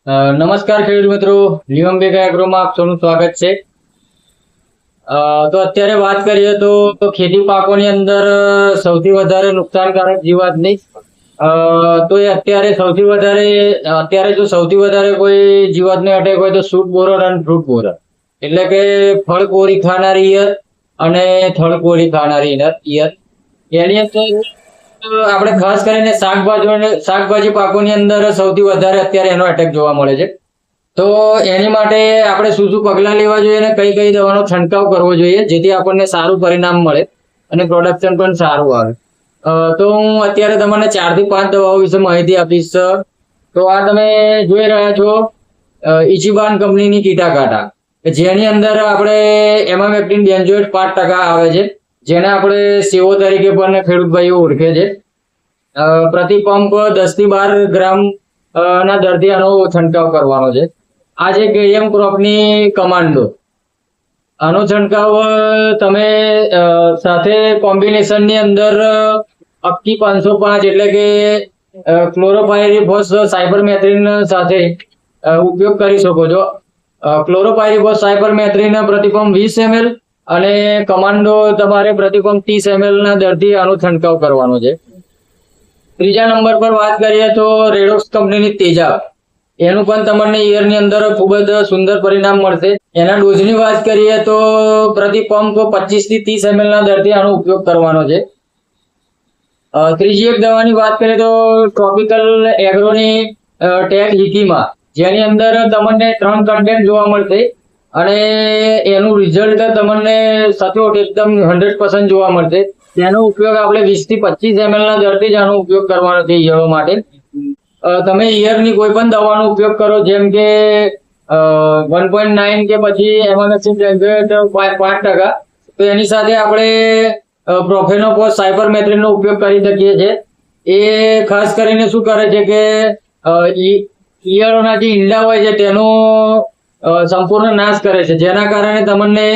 નમસ્કાર ખેડૂત મિત્રો, ન્યૂ એગ્રોમાં આપ સૌનું સ્વાગત છે. તો અત્યારે વાત કરીએ તો ખેતી પાકોની અંદર સૌથી વધારે નુકસાનકારક જીવાતની તો એ અત્યારે જો સૌથી વધારે કોઈ જીવાતને અટેક હોય તો સૂટ બોરર અને ફ્રૂટ બોરર, એટલે કે ફળ કોરી ખાનારી ઈયર અને થડ કોરી ખાનારી ઈયર. એની અંદર આપણે ખાસ કરીને શાકભાજી પાકોની અંદર સૌથી વધારે અત્યારે એનો એટેક જોવા મળે છે. તો એની માટે આપણે શું શું પગલાં લેવા જોઈએ અને કઈ કઈ દવાનો છંટકાવ કરવો જોઈએ જેથી આપણને સારું પરિણામ મળે અને પ્રોડક્શન પણ સારું આવે. તો હું અત્યારે તમને 4 થી 5 દવાઓ વિશે માહિતી આપીશ. તો આ તમે જોઈ રહ્યા છો ઇચીબાન કંપનીની કીટાકાટા, જેની અંદર આપણે એમામેક્ટિન બેન્ઝોએટ 5% આવે છે, જેને આપણે સેવો તરીકે પણ ખેડૂત ભાઈઓ ઓળખે છે. પ્રતિ પંપ 10 થી 12 ગ્રામ ના દરથી આનો છંટકાવ કરવાનો છે. આ છે કેડિયમ ક્રોપની કમાન્ડો. આનો છંટકાવ તમે સાથે કોમ્બિનેશનની અંદર અક્કી 505 એટલે કે ક્લોરોપાયરીફોસ સાયપરમેથ્રિન સાથે ઉપયોગ કરી શકો છો. ક્લોરોપાયરીફોસ સાયપરમેથ્રિન પ્રતિ પંપ 20 ml અને કમાન્ડો તમારે પ્રતિ પંપ 30 ml ના દરથી આનો છંટકાવ કરવાનો છે. ત્રીજા નંબર પર વાત કરીએ તો રેડોક્સ કંપનીની તેજાબ, એનું પણ તમને ઈયરની અંદર ખૂબ જ સુંદર પરિણામ મળશે. એના ડોઝની વાત કરીએ તો પ્રતિ પંપ 25 થી 30 ml ના દરથી આનો ઉપયોગ કરવાનો છે. ત્રીજી એક દવાની વાત કરીએ તો ટ્રોપિકલ એગ્રોની ટેક હિકીમા, જેની અંદર તમને 3 કન્ટેન્ટ જોવા મળશે અને એનું રિઝલ્ટ તમને સચોટ એકદમ 100% જોવા મળશે. તેનો ઉપયોગ આપણે 20 થી 25 ml ના દરથી જ આનો ઉપયોગ કરવાનો છે ઈયળો માટે. તમે ઈયરની કોઈ પણ દવાનો ઉપયોગ કરો, જેમ કે 1.9 કે પછી એમામેક્ટિન બેન્ઝોએટ 5%, તો એની સાથે આપણે પ્રોફેનોફોસ સાયપરમેથ્રિનનો ઉપયોગ કરી શકીએ છીએ. એ ખાસ કરીને શું કરે છે કે ઈયળોના જે ઈંડા હોય છે તેનો સંપૂર્ણ નાશ કરે છે, જેના કારણે તમને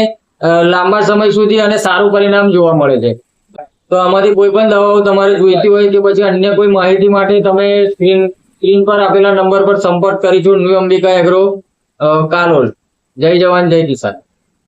લાંબા સમય સુધી અને સારું પરિણામ જોવા મળે છે. તો આમાંથી કોઈ પણ દવાઓ તમારે જોઈતી હોય કે પછી અન્ય કોઈ માહિતી માટે તમે સ્ક્રીન પર આપેલા નંબર પર સંપર્ક કરીશું. New Ambika agro, Kalol. જય જવાન જય કિસાન.